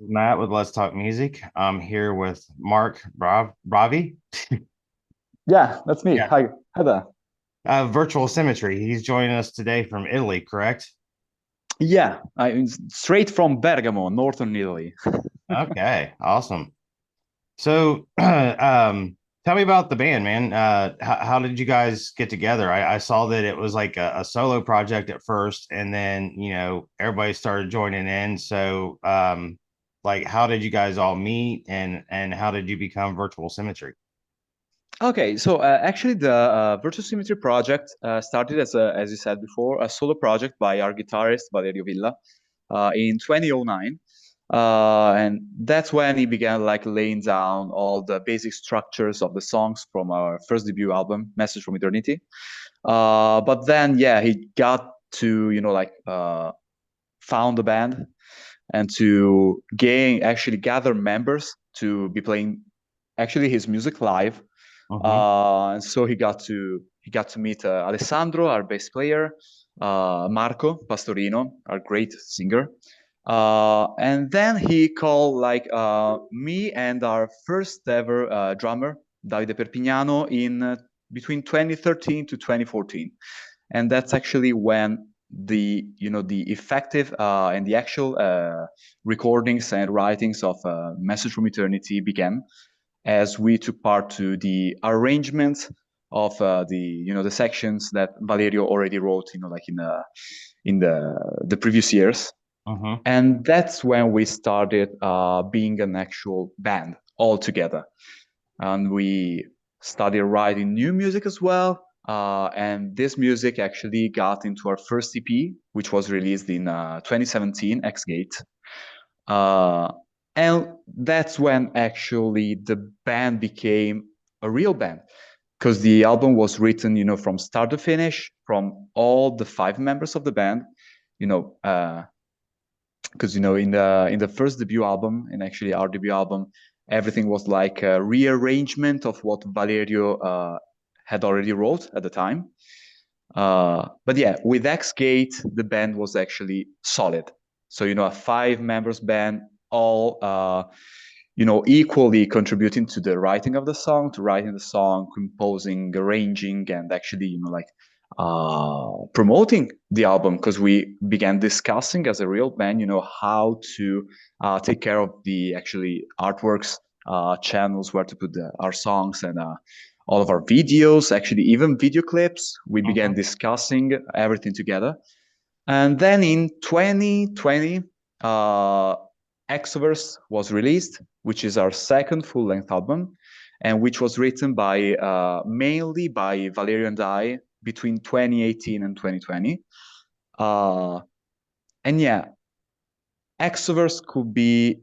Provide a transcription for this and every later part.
Matt with Let's Talk Music. I'm here with Mark Bravi. Yeah, that's me. Yeah. Hi there. Virtual Symmetry. He's joining us today from Italy, correct? Yeah, I'm straight from Bergamo, northern Italy. Okay, awesome. So, tell me about the band, man. How did you guys get together? I saw that it was like a solo project at first, and then everybody started joining in. So, like, how did you guys all meet, and how did you become Virtual Symmetry? Okay, so actually, the Virtual Symmetry project started as you said before, a solo project by our guitarist Valerio Villa in 2009, and that's when he began like laying down all the basic structures of the songs from our first debut album, Message from Eternity. But then, yeah, he got to found the band and to actually gather members to be playing actually his music live. Mm-hmm. And so he got to meet Alessandro, our bass player, Marco Pastorino, our great singer. And then he called like me and our first ever drummer, Davide Perpignano, in between 2013 to 2014. And that's actually when the effective and the actual recordings and writings of Message from Eternity began, as we took part to the arrangement of the sections that Valerio already wrote, like in the previous years. Mm-hmm. And that's when we started being an actual band all together, and we started writing new music as well. And this music actually got into our first EP, which was released in 2017, X Gate. Uh, and that's when actually the band became a real band, because the album was written, from start to finish, from all the five members of the band. You know, because in the first debut album, and actually our debut album, everything was like a rearrangement of what Valerio had already wrote at the time. But yeah, with X Gate, the band was actually solid. So a five members band, all equally contributing to the writing of the song, to writing the song, composing, arranging, and actually promoting the album, because we began discussing as a real band, how to take care of the actually artworks, channels where to put our songs, and all of our videos, actually even video clips. We began Mm-hmm. discussing everything together. And then in 2020, Exoverse was released, which is our second full-length album, and which was written by mainly by Valerio and I between 2018 and 2020. Uh, and yeah, Exoverse could be,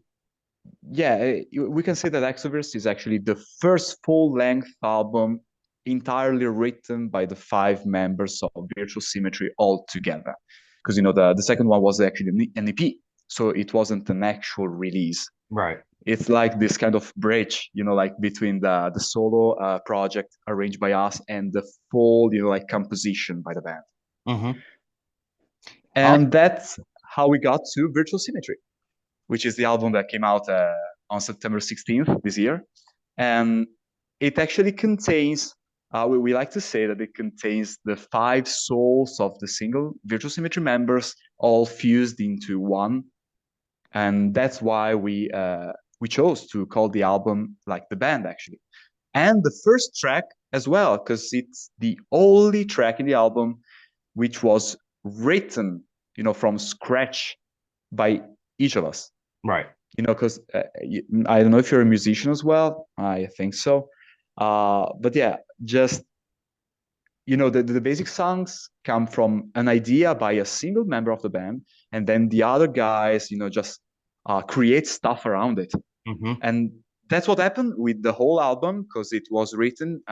yeah, we can say that Exoverse is actually the first full-length album entirely written by the five members of Virtual Symmetry all together. Because the second one was actually an EP, so it wasn't an actual release. Right. It's like this kind of bridge, like between the solo project arranged by us and the full, like composition by the band. Mm-hmm. And that's how we got to Virtual Symmetry, which is the album that came out on September 16th this year. And it actually contains, we like to say that it contains the five souls of the single Virtual Symmetry members all fused into one. And that's why we chose to call the album like the band, actually. And the first track as well, because it's the only track in the album which was written, from scratch by each of us. Right. Because I don't know if you're a musician as well. I think so. But yeah, just the basic songs come from an idea by a single member of the band, and then the other guys, just create stuff around it. Mm-hmm. And that's what happened with the whole album, because it was written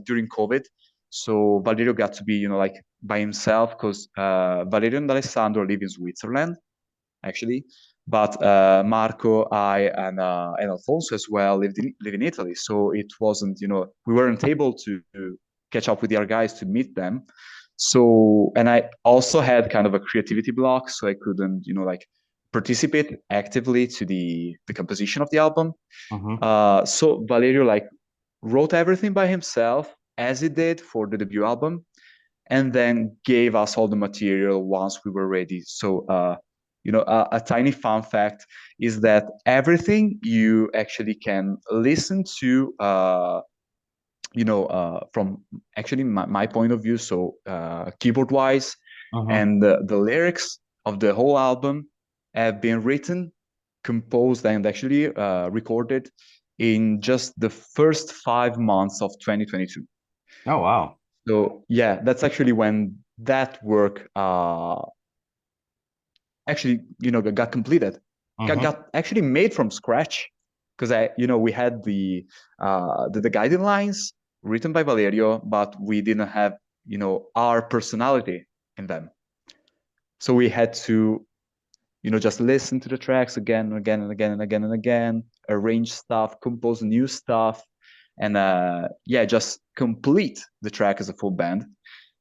during COVID. So Valerio got to be, like by himself, because Valerio and Alessandro live in Switzerland, actually. But Marco, I, and Alfonso as well live in Italy. So it wasn't, we weren't able to catch up with the other guys to meet them. So, and I also had kind of a creativity block, so I couldn't, like participate actively to the composition of the album. Mm-hmm. So Valerio like wrote everything by himself as he did for the debut album, and then gave us all the material once we were ready. So, a tiny fun fact is that everything you actually can listen to, from actually my point of view, so keyboard wise, Mm-hmm. and the lyrics of the whole album have been written, composed, and actually recorded in just the first 5 months of 2022. Oh wow. So yeah, that's actually when that work actually got completed, Mm-hmm. got actually made from scratch, because we had the guiding lines written by Valerio, but we didn't have our personality in them. So we had to just listen to the tracks again and again and again and again and again, arrange stuff, compose new stuff, and yeah, just complete the track as a full band.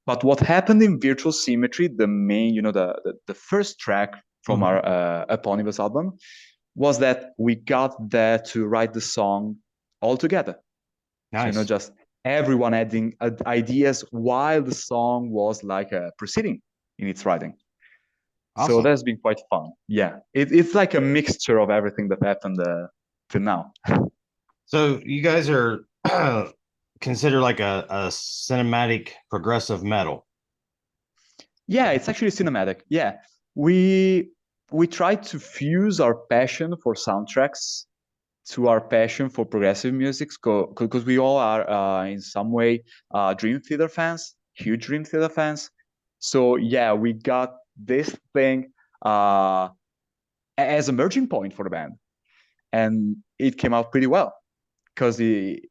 But what happened in Virtual Symmetry, the main, the first track from Mm-hmm. our eponymous album, was that we got there to write the song all together. So, Nice. just everyone adding ideas while the song was like proceeding in its writing. So Awesome. that's been quite fun. Yeah, it's like a mixture of everything that happened till now. So you guys are considered like a cinematic progressive metal. Yeah, it's actually cinematic. Yeah, we we try to fuse our passion for soundtracks to our passion for progressive music, because we all are in some way Dream Theater fans, huge Dream Theater fans. So yeah, we got this thing uh, as a merging point for the band, and it came out pretty well because it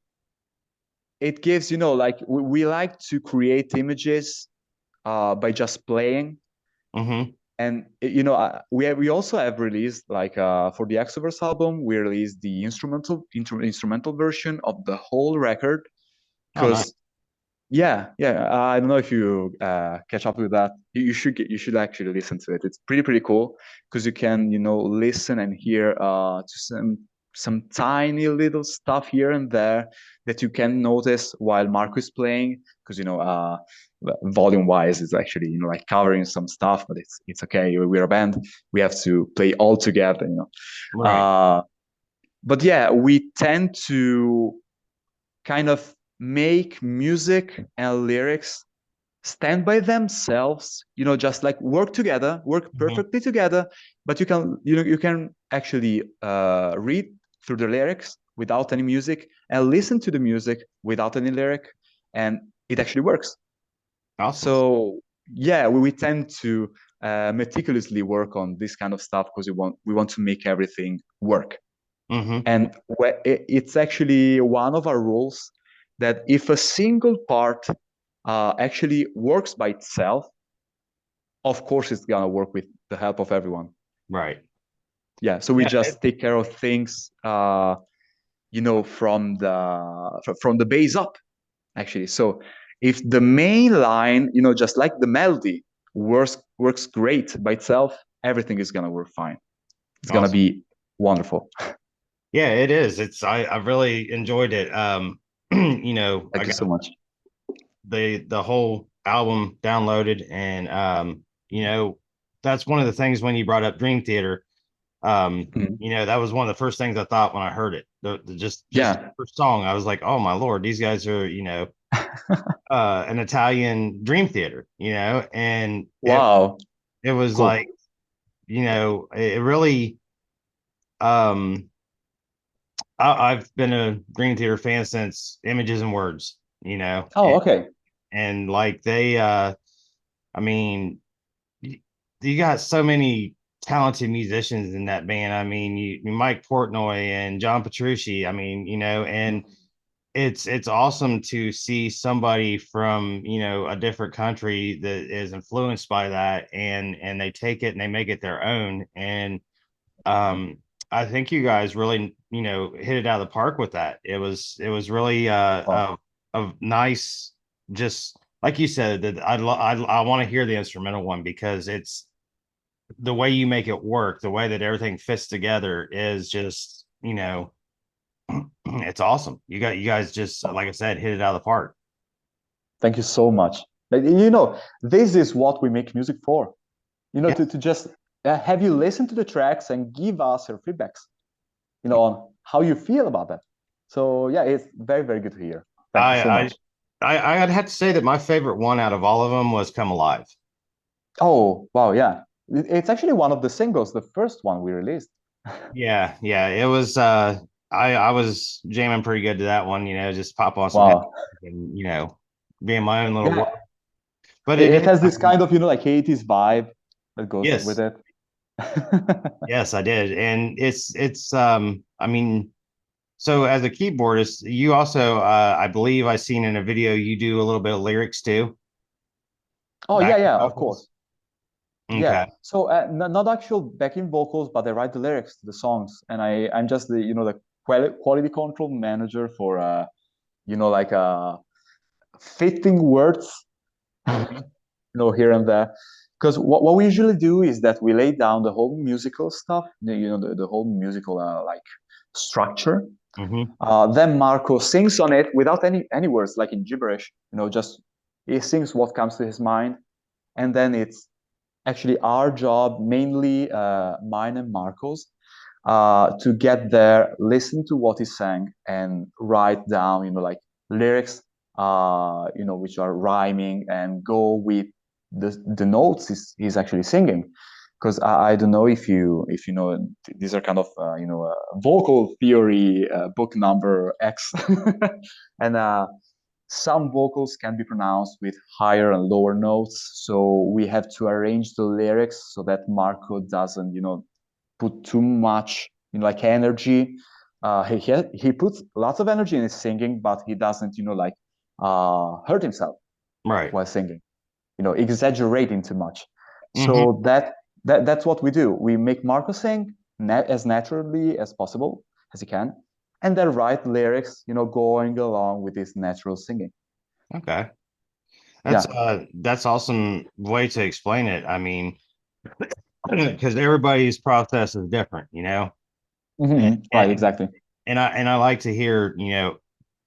gives like we like to create images by just playing. Mm-hmm. And we also have released like for the Exoverse album, we released the instrumental version of the whole record, Oh, nice. because yeah, I don't know if you catch up with that. You should actually listen to it. It's pretty cool, because you can listen and hear to some tiny little stuff here and there that you can notice while Marco is playing, because volume wise it's actually like covering some stuff, but it's okay. We're a band. We have to play all together. Right. Uh, but yeah, we tend to kind of make music and lyrics stand by themselves, just like work together, work Mm-hmm. perfectly together. But you can actually read through the lyrics without any music and listen to the music without any lyric, and it actually works. Awesome. So yeah, we tend to meticulously work on this kind of stuff, because we want to make everything work. Mm-hmm. And it's actually one of our rules that if a single part actually works by itself, of course it's gonna work with the help of everyone. Right. Yeah, so we Yeah. just take care of things, from the base up, actually. So if the main line, just like the melody, works great by itself, everything is gonna work fine. It's gonna Awesome. be wonderful. Yeah, it is. I really enjoyed it. I Thank you got so much. the whole album downloaded, and that's one of the things when you brought up Dream Theater. Mhm. That was one of the first things I thought when I heard it. Just Yeah. first song, I was like, oh my lord, these guys are an Italian Dream Theater, and Wow. it was Cool. like, it really um I've been a Dream Theater fan since Images and Words, Oh, okay. and like they I mean, you got so many talented musicians in that band. I mean, Mike Portnoy and John Petrucci. I mean, and it's awesome to see somebody from a different country that is influenced by that, and they take it and they make it their own. And um, I think you guys really hit it out of the park with that. It was really Oh, a nice, just like you said, that I want to hear the instrumental one because the way you make it work, the way that everything fits together is just, it's awesome. You guys just, like I said, hit it out of the park. Thank you so much. Like, this is what we make music for. Yeah. To just have you listen to the tracks and give us your feedbacks, on how you feel about that. So yeah, it's very, very good to hear. Thank you I so I much. I'd have to say that my favorite one out of all of them was Come Alive. Oh, wow, yeah. It's actually one of the singles, the first one we released. Yeah, yeah. It was I was jamming pretty good to that one, just pop on some head Wow. and be in my own little world. Yeah, But it it is has this kind of, like 80s vibe that goes with yes. it. Yes, I did. And it's I mean, so as a keyboardist, you also I believe I seen in a video you do a little bit of lyrics too, Oh, yeah, backing yeah, of vocals. course. Yeah. Okay. So not actual backing vocals, but I write the lyrics to the songs, and I'm just the quality control manager for like fitting words, Hmm. here and there. Because what we usually do is that we lay down the whole musical stuff, the whole musical like structure. Hmm. Then Marco sings on it without any words, like in gibberish. Just he sings what comes to his mind, and then it's actually our job, mainly mine and Marco's, to get there, listen to what he sang, and write down, like lyrics, which are rhyming, and go with the notes he's actually singing. Because I don't know if you know these are kind of vocal theory book number X, and some vocals can be pronounced with higher and lower notes, so we have to arrange the lyrics so that Marco doesn't, put too much, like energy. He puts lots of energy in his singing, but he doesn't, like hurt himself Right. while singing. Exaggerating too much. Hmm. So that's what we do. We make Marco sing as naturally as possible as he can, and then write lyrics, going along with his natural singing. Okay. Yeah. That's awesome way to explain it. I mean, because everybody's process is different, and, Right, and exactly. and I like to hear,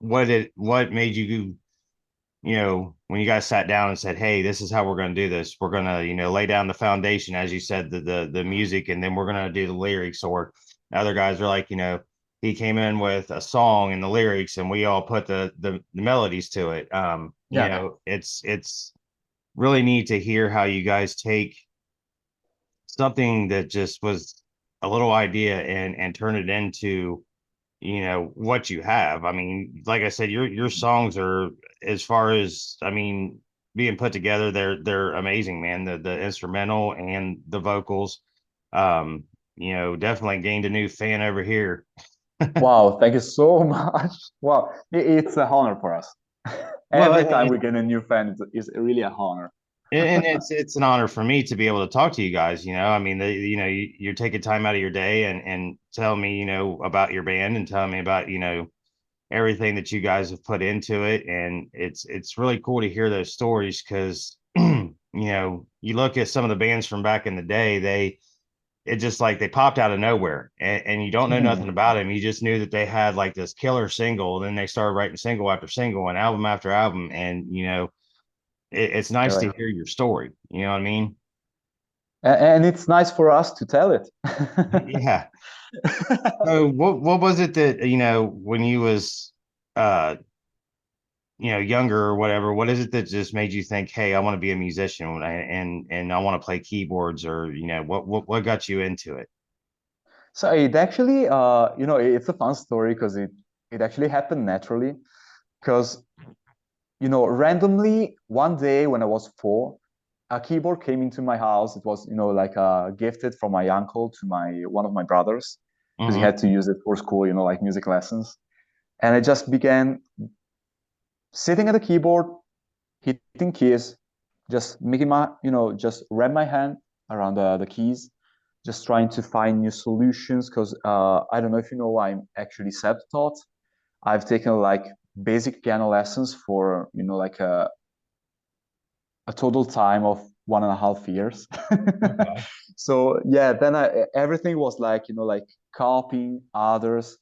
what made you, when you guys sat down and said, "Hey, this is how we're going to do this. We're going to, lay down the foundation, as you said, the music, and then we're going to do the lyrics." Or other guys are like, he came in with a song and the lyrics, and we all put the melodies to it. Yeah. It's really neat to hear how you guys take something that just was a little idea and turn it into what you have. I mean, like I said, your songs are, as far as, I mean, being put together, they're amazing, man. The instrumental and the vocals, definitely gained a new fan over here. Wow, thank you so much. Wow, it's an honor for us. Well, Every time we get a new fan, it's really a honor. and it's an honor for me to be able to talk to you guys. I mean, you're taking time out of your day and tell me, about your band, and tell me about, everything that you guys have put into it. And it's really cool to hear those stories, because you look at some of the bands from back in the day, it just like they popped out of nowhere, and you don't know nothing Mhm. about them. You just knew that they had like this killer single, and then they started writing single after single and album after album. And it's You're nice right. to hear your story, you know what I mean? And it's nice for us to tell it. Yeah. So what was it that, when you was uh younger or whatever, what is it that just made you think, "Hey, I want to be a musician, and I want to play keyboards," or what got you into it? So it actually, it's a fun story because it actually happened naturally. Because randomly one day when I was 4, a keyboard came into my house. It was, like gifted from my uncle to my one of my brothers because he Hmm. had to use it for school, like music lessons. And I just began sitting at the keyboard, hitting keys, just making just wrap my hand around the keys, just trying to find new solutions. Because I don't know if you know, I'm actually self-taught. I've taken like basic piano lessons for like a total time of 1.5 years. Okay. So yeah, then everything was like, like copying others,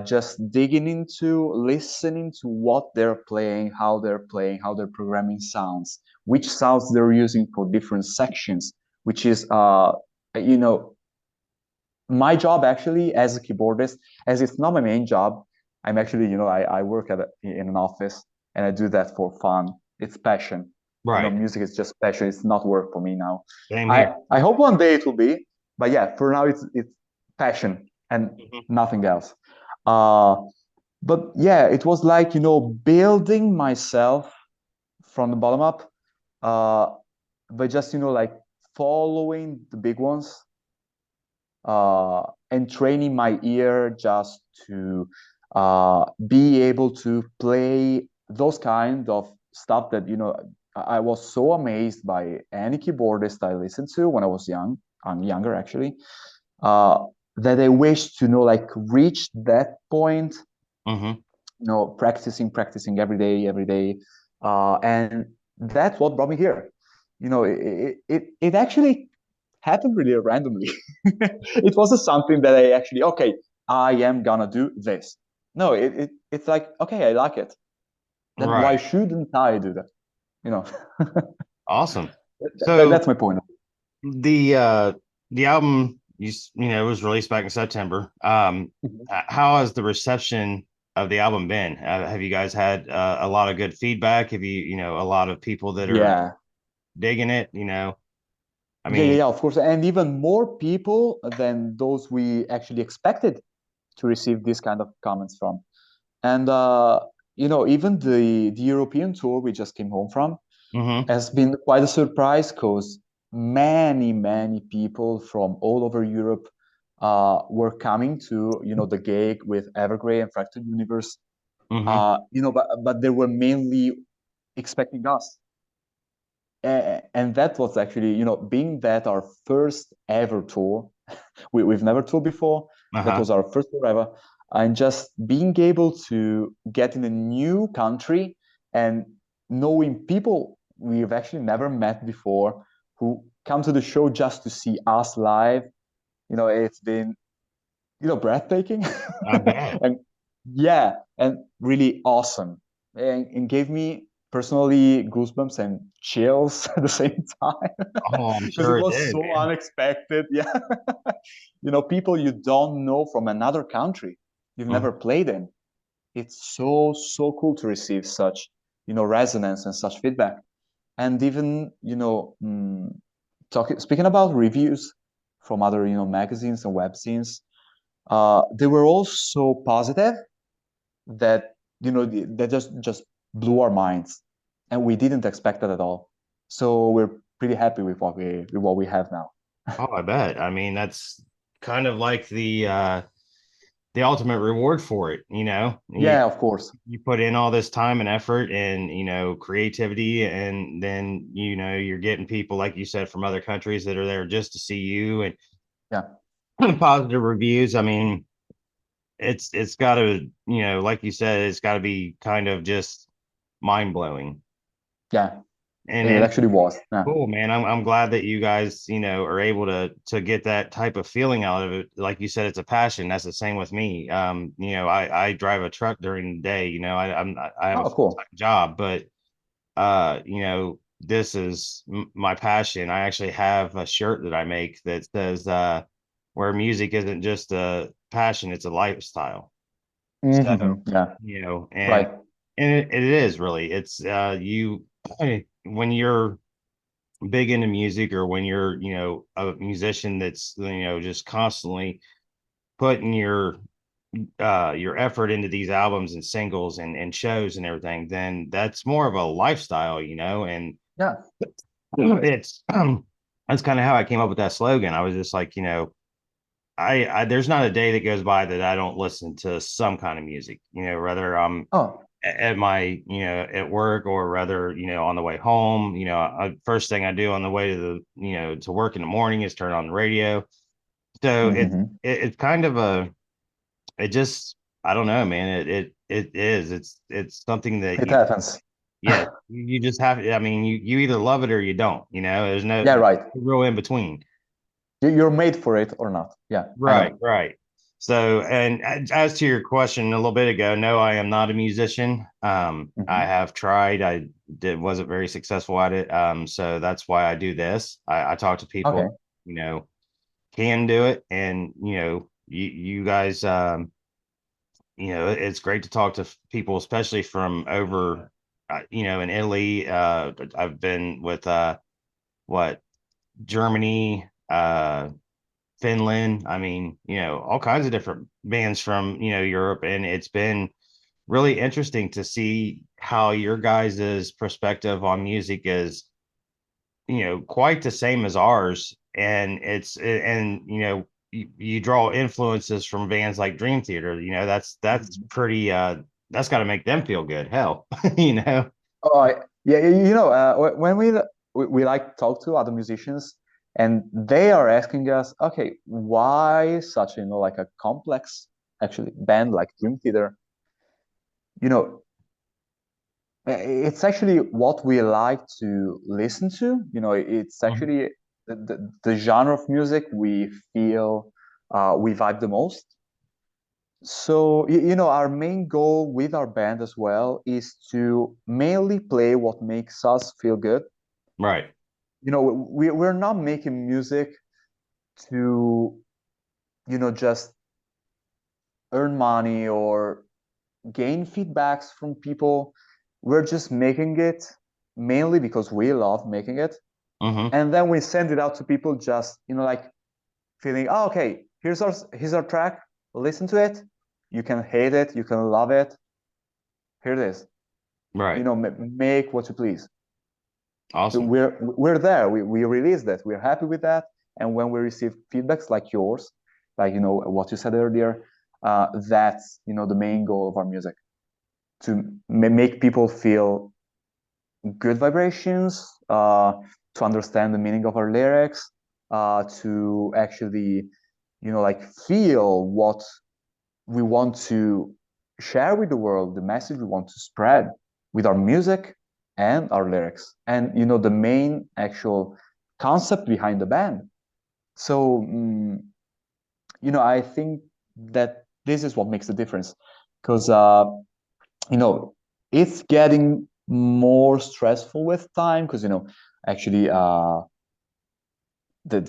just digging into listening to what they're playing, how their programming sounds, which sounds they're using for different sections, which is you know my job actually as a keyboardist, as it's not my main job. I'm actually, I work in an office and I do that for fun. It's passion. Right. Music is just passion. It's not work for me now. Same I here. I hope one day it will be, but yeah, for now it's passion and Mhm. nothing else. Uh, but yeah, it was like, building myself from the bottom up, uh, but just, like following the big ones, and training my ear just to be able to play those kind of stuff that I was so amazed by any keyboardist I listened to when I was young. I'm younger actually. Uh, that I wish to like reach that point. Mhm. Practicing every day, and that's what brought me here. It actually happened really randomly. It wasn't something that I actually, okay, I am gonna do this. No, it's like, okay, I like it. Then why Right. shouldn't I do that? You know, Awesome. that's So my point. the album was released back in September. Mhm. How has the reception of the album been? Have you guys had a lot of good feedback? Have a lot of people that are Yeah. digging it? I Yeah, mean, of course. And even more people than those we actually expected to receive this kind of comments from. And, even the European tour we just came home from hmm has been quite a surprise because many people from all over Europe were coming to the gig with Evergrey and Fractal Universe. hmm But they were mainly expecting us, and that was actually being that our first ever tour. We've never toured before. That uh-huh. was our first tour ever, and just being able to get in a new country and knowing people we've actually never met before who come to the show just to see us live. It's been breathtaking, I bet. and yeah, and really awesome, and gave me personally goosebumps and chills at the same time Oh, I'm because it sure it was did, so man. unexpected. Yeah, people you don't know from another country you've Mhm. never played in. It's so cool to receive such resonance and such feedback. And even speaking about reviews from other magazines and web scenes, they were all so positive that that just blew our minds, and we didn't expect that at all. So we're pretty happy with what we have now. Oh, I bet. I mean, that's kind of like the ultimate reward for it, Yeah, of course. you put in all this time and effort and creativity, and then you're getting people like you said from other countries that are there just to see you and Yeah, positive reviews. I mean, it's got to, like you said, it's got to be kind of just mind blowing. yeah, it And actually was. Yeah. cool, man. I'm glad that you guys, are able to get that type of feeling out of it. Like you said, it's a passion. That's the same with me. I drive a truck during the day. I have a Oh, full-time cool. job, but this is my passion. I actually have a shirt that I make that says where music isn't just a passion, it's a lifestyle. So, Yeah, and right. it is really. It's you when you're big into music, or when you're a musician that's just constantly putting your effort into these albums and singles and shows and everything, then that's more of a lifestyle, and Yeah, it's that's kind of how I came up with that slogan. I was just like, I there's not a day that goes by that I don't listen to some kind of music, whether I'm oh. at my at work, or rather on the way home. First thing I do on the way to the to work in the morning is turn on the radio. So it's kind of a it just I don't know, man. It is it's something that It happens. Yeah, you just have. I mean, you either love it or you don't. You know, there's no Yeah, right. real in between. You're made for it or not. Yeah, I Right, know. right. So, and as to your question a little bit ago, no, I am not a musician. I Hmm. have tried. I did wasn't very successful at it. So that's why I do this. I talk to Okay. people, you know, can do it, and you guys, it's great to talk to people, especially from over, in Italy. I've been with what Germany, Finland. I mean, all kinds of different bands from, Europe. And it's been really interesting to see how your guys' perspective on music is, quite the same as ours. And you draw influences from bands like Dream Theater. That's Mhm. pretty, that's got to make them feel good. Hell, you know? Oh, yeah, when we like talk to other musicians and they are asking us, okay, why such, like a complex actually band like Dream Theater? You know, it's actually what we like to listen to. It's Mhm. actually the genre of music we feel we vibe the most. So, our main goal with our band as well is to mainly play what makes us feel good. Right. We're not making music to, just earn money or gain feedbacks from people. We're just making it mainly because we love making it. Hmm. And then we send it out to people just, like feeling, oh, okay, here's our track. Listen to it. You can hate it, you can love it. Here it is. Right. Make what you please. So Awesome. we're there. We release that. We're happy with that. And when we receive feedbacks like yours, like what you said earlier, that's the main goal of our music, to make people feel good vibrations, to understand the meaning of our lyrics, to actually like feel what we want to share with the world, the message we want to spread with our music and our lyrics, and the main actual concept behind the band. So I think that this is what makes the difference, because you know it's getting more stressful with time, because actually the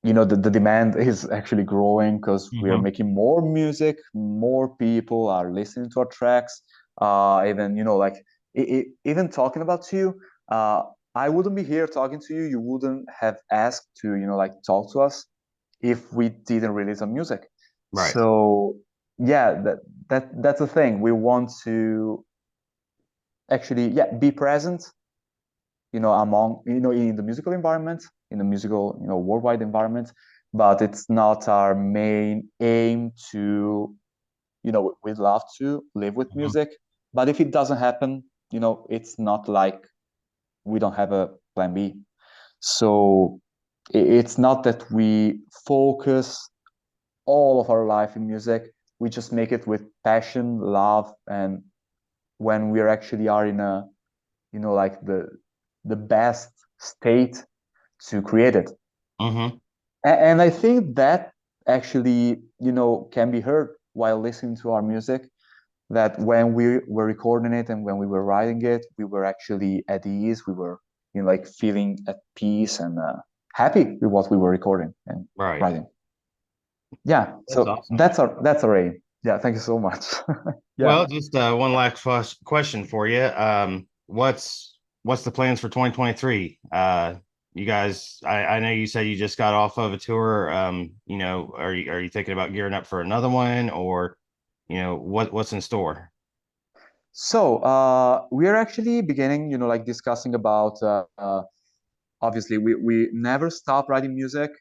the demand is actually growing because we are Hmm. making more music, more people are listening to our tracks. Even like even talking about you, uh, I wouldn't be here talking to you. You wouldn't have asked to like talk to us if we didn't release our music. Right. So yeah, that's the thing. We want to actually, yeah, be present, among, in the musical environment, in the musical, worldwide environment, but it's not our main aim to, we'd love to live with Mhm. music, but if it doesn't happen, it's not like we don't have a plan B. So it's not that we focus all of our life in music. We just make it with passion, love, and when we actually are in a, like the best state to create it. Hmm. And I think that actually, can be heard while listening to our music. That when we were recording it and when we were writing it, we were actually at ease. We were, like feeling at peace and happy with what we were recording and Right. writing. Yeah. That's So awesome. that's our aim. Yeah. Thank you so much. Yeah. Well, just one last question for you. What's the plans for 2023? You guys, I know you said you just got off of a tour. Are you thinking about gearing up for another one, or what's in store? So we are actually beginning, like discussing about. Obviously, we never stop writing music.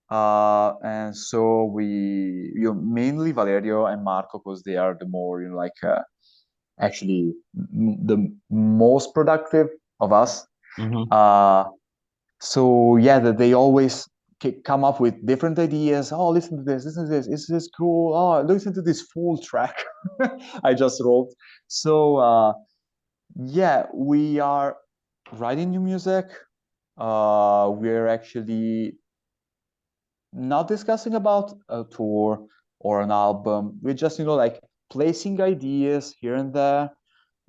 And so mainly Valerio and Marco, because they are the more, like actually the most productive of us. Hmm. Uh, so yeah, that they always come up with different ideas. Oh, listen to this. Is this cool? Oh, listen to this full track I just wrote. So Yeah, we are writing new music. We're actually not discussing about a tour or an album. We're just, like placing ideas here and there.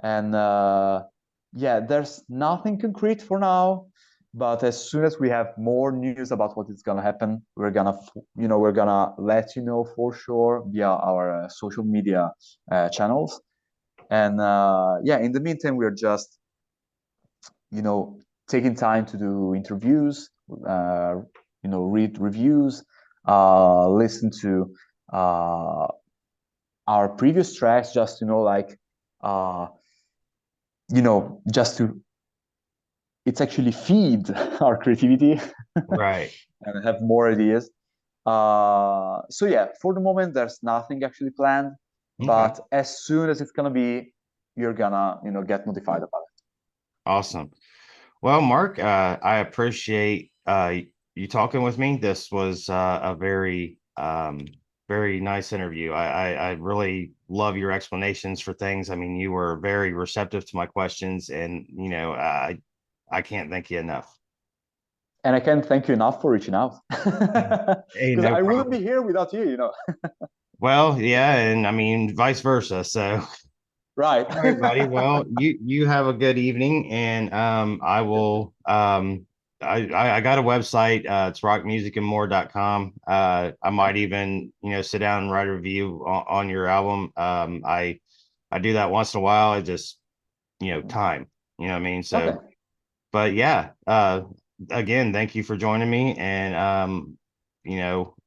And yeah, there's nothing concrete for now. But as soon as we have more news about what is gonna happen, we're gonna let you know for sure via our social media channels. And yeah, in the meantime, we're just, you know, taking time to do interviews, read reviews, listen to uh, our previous tracks, just uh, just to it's actually feed our creativity Right. and have more ideas. So yeah, for the moment, there's nothing actually planned, Okay. but as soon as it's gonna be, you're gonna get notified about it. Awesome. Well, Mark, I appreciate you talking with me. This was a very, very nice interview. I really love your explanations for things. I mean, you were very receptive to my questions, and I can't thank you enough. And I can't thank you enough for reaching out Hey, because no I wouldn't be problem. here without you. Well, yeah, and I mean, vice versa. So, Right. all right, buddy. Well, you have a good evening, and I will I got a website. It's rockmusicandmore.com. I might even sit down and write a review on your album. I do that once in a while. I just time. You know what I mean? Okay. So, but yeah, again, thank you for joining me, and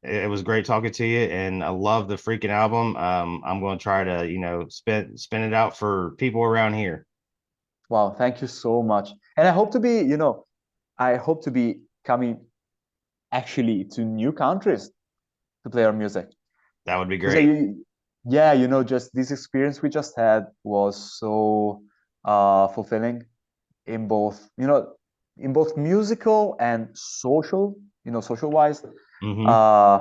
it was great talking to you, and I love the freaking album. I'm going to try to spin it out for people around here. Wow. Thank you so much. And I hope to be coming actually to new countries to play our music. That would be Because great. yeah, just this experience we just had was so fulfilling in both musical and social wise. Hmm. Uh,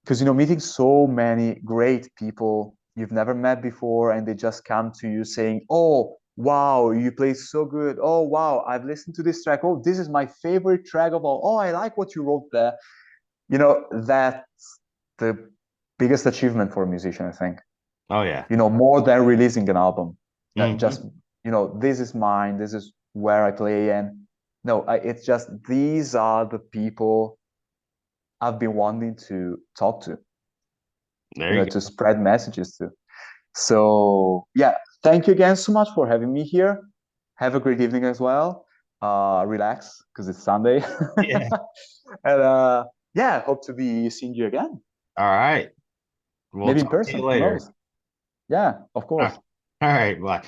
because meeting so many great people you've never met before, and they just come to you saying, "Oh, wow, you play so good. Oh, wow, I've listened to this track. Oh, this is my favorite track of all. Oh, I like what you wrote there." That's the biggest achievement for a musician, I think. Oh yeah. More than releasing an album. That Hmm. just, this is mine. This is where I play. And no, it's just these are the people I've been wanting to talk to, There you to go. spread messages to. So yeah, thank you again so much for having me here. Have a great evening as well. Relax because it's Sunday. Yeah. And yeah, hope to be seeing you again. All right. We'll Maybe in talk to you person. Who later. knows? Yeah, of All course. right. All right. Bye.